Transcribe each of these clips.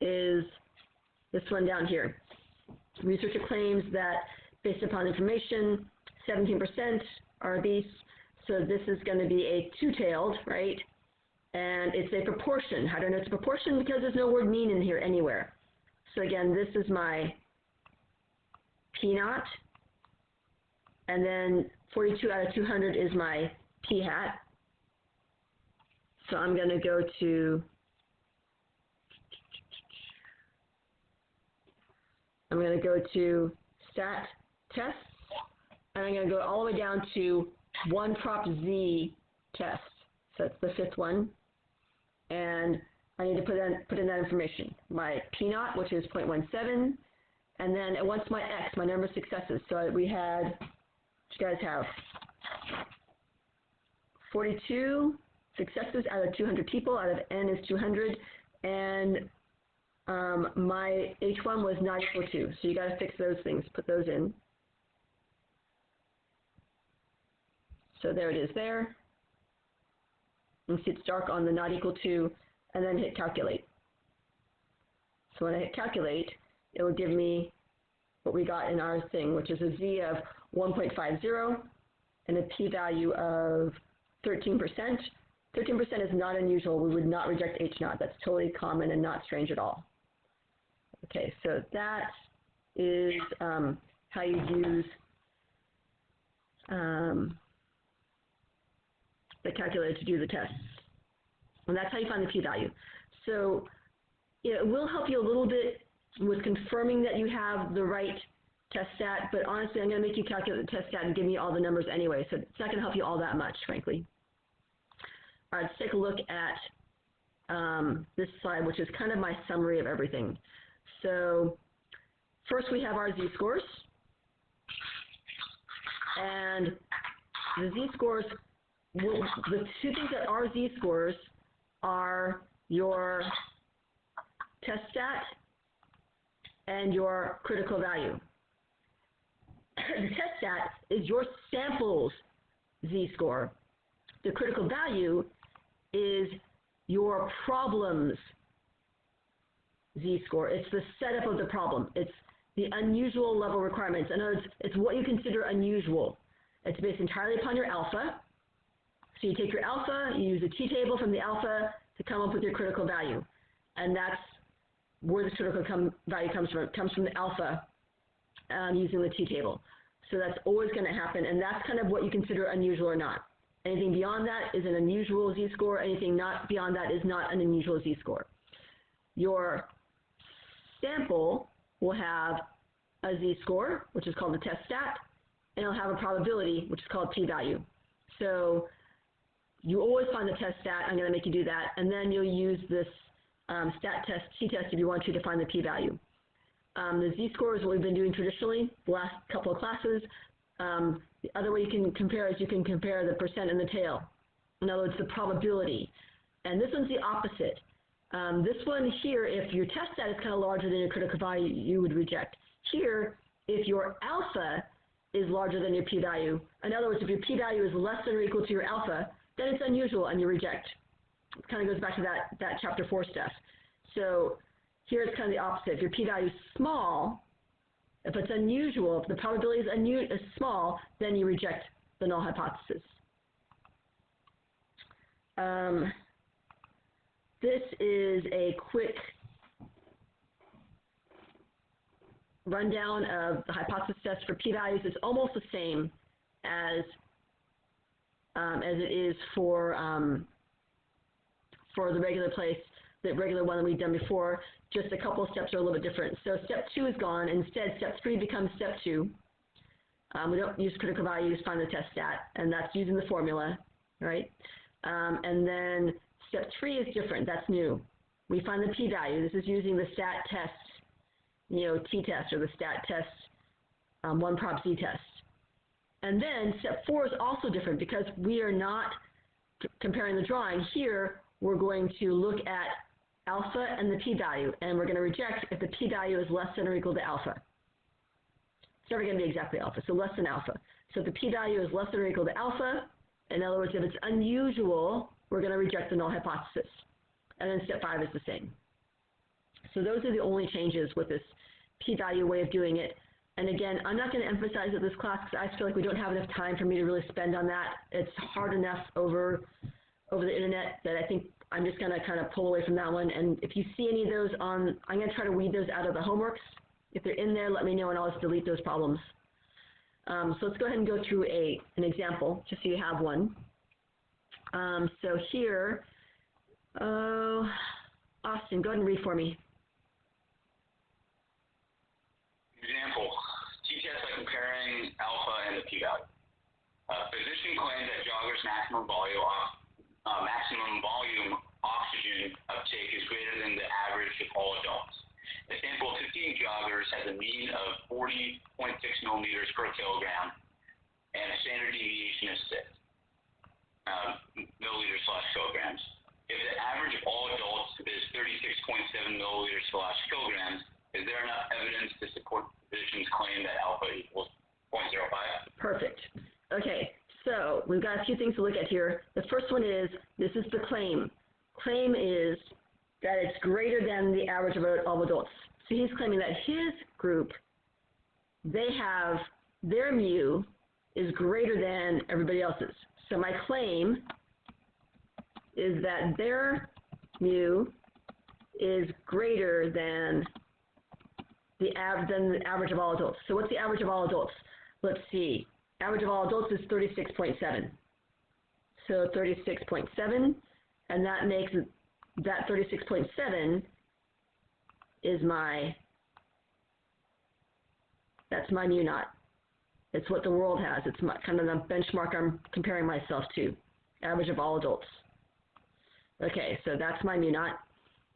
is this one down here. Researcher claims that based upon information, 17% are obese. So this is going to be a two-tailed, right? And it's a proportion. How do I know it's a proportion? Because there's no word mean in here anywhere. So again, this is my p-naught. And then 42 out of 200 is my p-hat. So I'm going to go to, stat tests, and I'm going to go all the way down to 1 prop z test. So that's the fifth one. And I need to put in that information. My p-naught, which is 0.17, and then it wants my x, my number of successes. So we had, what you guys have, 42 successes out of 200 people, out of n is 200, and my h1 was not equal to. So you got to fix those things, put those in. So there it is there. You see it's dark on the not equal to, and then hit calculate. So when I hit calculate, it will give me what we got in our thing, which is a z of 1.50 and a p-value of 13%. 13% is not unusual. We would not reject h-naught. That's totally common and not strange at all. Okay, so that is how you use the calculator to do the tests. And that's how you find the p-value. So it will help you a little bit with confirming that you have the right test stat, but honestly, I'm going to make you calculate the test stat and give me all the numbers anyway, so it's not going to help you all that much, frankly. All right, let's take a look at this slide, which is kind of my summary of everything. So first we have our z-scores, and the z-scores, the two things that are z-scores are your test stat and your critical value. The test stat is your sample's z-score. The critical value is your problem's z-score. It's the setup of the problem. It's the unusual level requirements. In other words, it's what you consider unusual. It's based entirely upon your alpha. So you take your alpha, you use a t-table from the alpha to come up with your critical value. And that's where the critical value comes from. It comes from the alpha using the t-table. So that's always going to happen, and that's kind of what you consider unusual or not. Anything beyond that is an unusual z-score. Anything not beyond that is not an unusual z-score. Your sample will have a z-score, which is called the test stat, and it'll have a probability, which is called p-value. So you always find the test stat. I'm going to make you do that, and then you'll use this stat test, t-test, if you want to find the p-value. The z-score is what we've been doing traditionally the last couple of classes. The other way you can compare is you can compare the percent and the tail. In other words, the probability. And this one's the opposite. This one here, if your test stat is kind of larger than your critical value, you would reject. Here, if your alpha is larger than your p-value, in other words, if your p-value is less than or equal to your alpha, then it's unusual and you reject. It kind of goes back to that chapter 4 stuff. So here it's kind of the opposite. If your p-value is small, if it's unusual, if the probability is small, then you reject the null hypothesis. This is a quick rundown of the hypothesis test for p-values. It's almost the same as it is for the regular place, the regular one that we've done before. Just a couple of steps are a little bit different. So step 2 is gone. Instead, step 3 becomes step 2. We don't use critical values, find the test stat, and that's using the formula, right? And then step 3 is different. That's new. We find the p-value. This is using the stat test, t-test or the stat test 1 prop z test. And then step 4 is also different because we are not comparing the drawing. Here, we're going to look at alpha and the p-value, and we're going to reject if the p-value is less than or equal to alpha. It's never going to be exactly alpha, so less than alpha. So if the p-value is less than or equal to alpha, in other words, if it's unusual, we're going to reject the null hypothesis. And then step 5 is the same. So those are the only changes with this p-value way of doing it. And again, I'm not going to emphasize it this class because I feel like we don't have enough time for me to really spend on that. It's hard enough over the internet that I think I'm just going to kind of pull away from that one. And if you see any of those I'm going to try to weed those out of the homeworks. If they're in there, let me know and I'll just delete those problems. So let's go ahead and go through an example just so you have one. So here, Austin, go ahead and read for me. Example, t-test by comparing alpha and the p-value. Physician claims that joggers' maximum volume oxygen uptake is greater than the average of all adults. A sample of 15 joggers has a mean of 40.6 millimeters per kilogram and a standard deviation of 6 milliliters/kilograms. If the average of all adults is 36.7 milliliters/kilograms, is there enough evidence to support the physician's claim that alpha equals 0.05? Perfect. Okay, so we've got a few things to look at here. The first one is, this is the claim. Claim is that it's greater than the average of adults. So he's claiming that his group, their mu is greater than everybody else's. So my claim is that their mu is greater than the average of all adults. So what's the average of all adults? Let's see. Average of all adults is 36.7. So 36.7, and that makes that 36.7 is that's my mu naught. It's what the world has. It's kind of the benchmark I'm comparing myself to. Average of all adults. Okay, so that's my mu naught.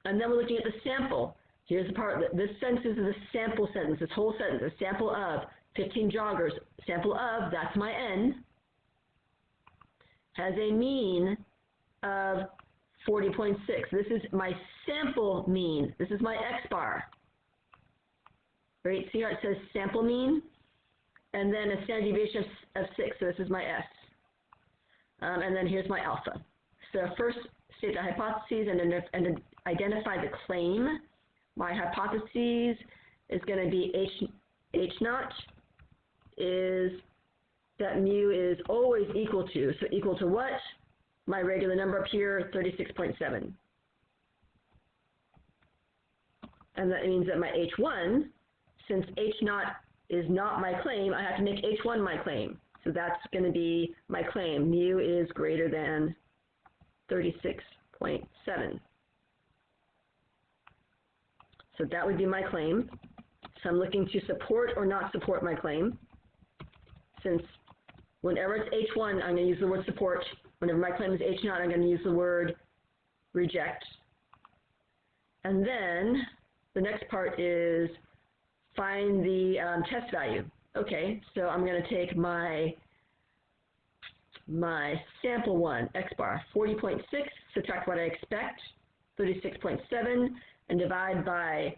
And then we're looking at the sample. Here's the part, this sentence is a sample sentence, this whole sentence, a sample of 15 joggers. Sample of, that's my n, has a mean of 40.6. This is my sample mean. This is my x bar. Right, see how it says sample mean? And then a standard deviation of 6, so this is my s. And then here's my alpha. So first, state the hypotheses and identify the claim. My hypotheses is going to be H naught is that mu is always equal to, so equal to what? My regular number up here, 36.7. And that means that my H1, since H naught is not my claim, I have to make H1 my claim. So that's going to be my claim. Mu is greater than 36.7. So that would be my claim. So I'm looking to support or not support my claim. Since whenever it's H1, I'm going to use the word support. Whenever my claim is H0, I'm going to use the word reject. And then the next part is find the test value. Okay, so I'm going to take my sample one, x bar, 40.6, subtract what I expect, 36.7, and divide by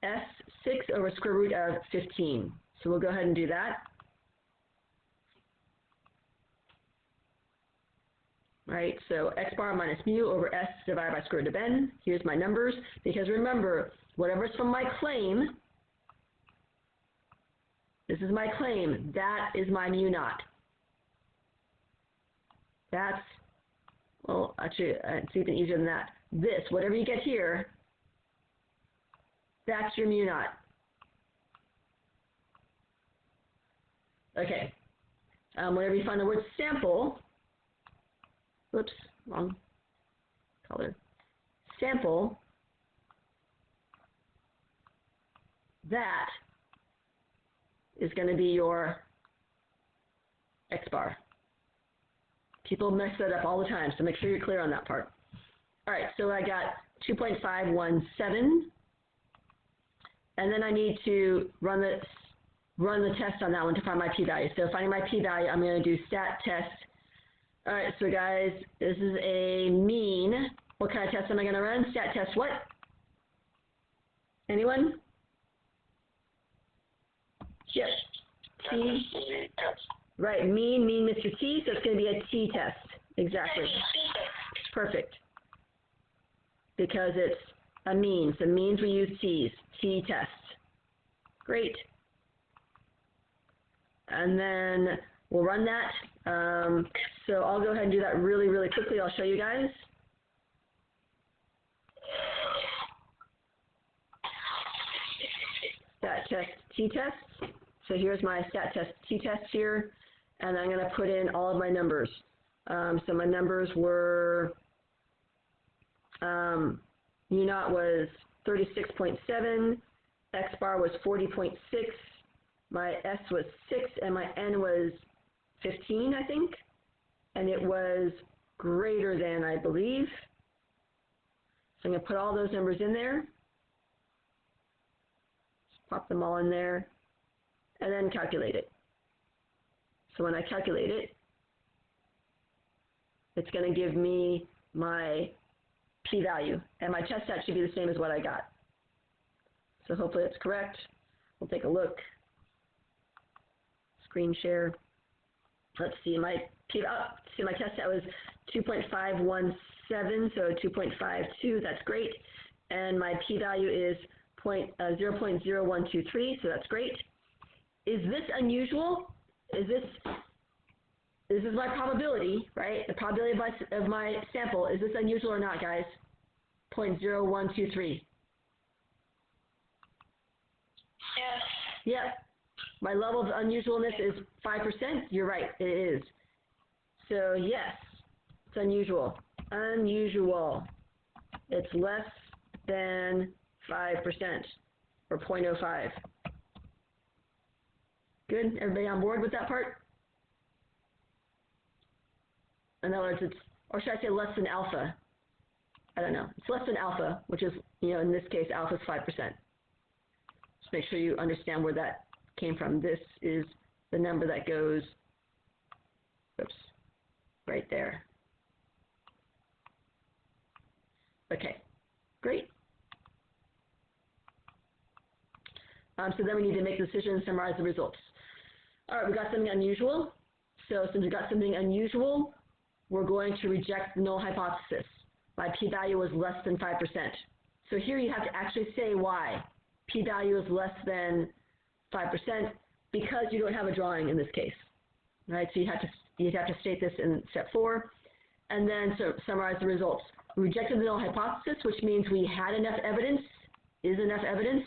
S6 over square root of 15. So we'll go ahead and do that. Right, so x bar minus mu over S divided by square root of n. Here's my numbers, because remember, whatever's from my claim, this is my claim, that is my mu naught. That's, well, actually, it's even easier than that. This, whatever you get here, that's your mu naught. Okay. Whenever you find the word sample, whoops, wrong color. Sample, that is going to be your x bar. People mess that up all the time, so make sure you're clear on that part. All right, so I got 2.517, and then I need to run the test on that one to find my p-value. So finding my p-value, I'm going to do stat test. All right, so guys, this is a mean. What kind of test am I going to run? Stat test what? Anyone? Yes. T. Right, mean Mr. T, so it's going to be a t-test. Exactly. Perfect. Because it's a mean. So means we use T's, t-test. Great. And then we'll run that. So I'll go ahead and do that really, really quickly. I'll show you guys. Stat test t-test. So here's my stat test t-test here. And I'm going to put in all of my numbers. So my numbers were, U naught was 36.7, X bar was 40.6, my S was 6, and my N was 15, I think. And it was greater than, I believe. So I'm going to put all those numbers in there. Just pop them all in there, and then calculate it. So when I calculate it, it's going to give me my p-value, and my test stat should be the same as what I got. So hopefully that's correct. We'll take a look. Screen share. Let's see, my test stat was 2.517, so 2.52. That's great, and my p-value is 0.0123, so that's great. Is this unusual? This is my probability, right? The probability of my sample. Is this unusual or not, guys? 0.0123. Yes. Yep. My level of unusualness is 5%. You're right, it is. So yes, it's unusual. Unusual. It's less than 5%, or 0.05. Good? Everybody on board with that part? In other words, it's, or should I say less than alpha? I don't know. It's less than alpha, which is, in this case, alpha is 5%. Just make sure you understand where that came from. This is the number that goes, oops, right there. Okay, great. So then we need to make a decision and summarize the results. All right, we got something unusual. So since we got something unusual, we're going to reject the null hypothesis. My p-value was less than 5%. So here you have to actually say why. P-value is less than 5% because you don't have a drawing in this case. Right? So you'd have to state this in step 4, and then summarize the results. We rejected the null hypothesis, which means we had enough evidence, is enough evidence,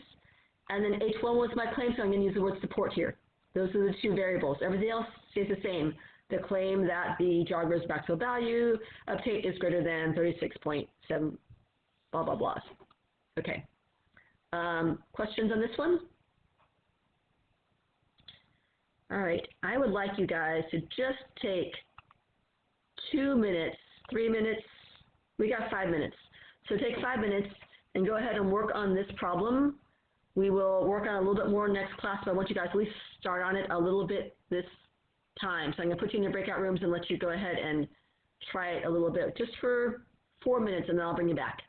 and then H1 was my claim, so I'm going to use the word support here. Those are the two variables. Everything else stays the same. The claim that the Jarger's Maxwell value update is greater than 36.7 blah, blah, blah. Okay. Questions on this one? All right. I would like you guys to just take 2 minutes, 3 minutes. We got 5 minutes. So take 5 minutes and go ahead and work on this problem. We will work on it a little bit more next class, but I want you guys to at least start on it a little bit this time. So I'm going to put you in your breakout rooms and let you go ahead and try it a little bit, just for 4 minutes, and then I'll bring you back.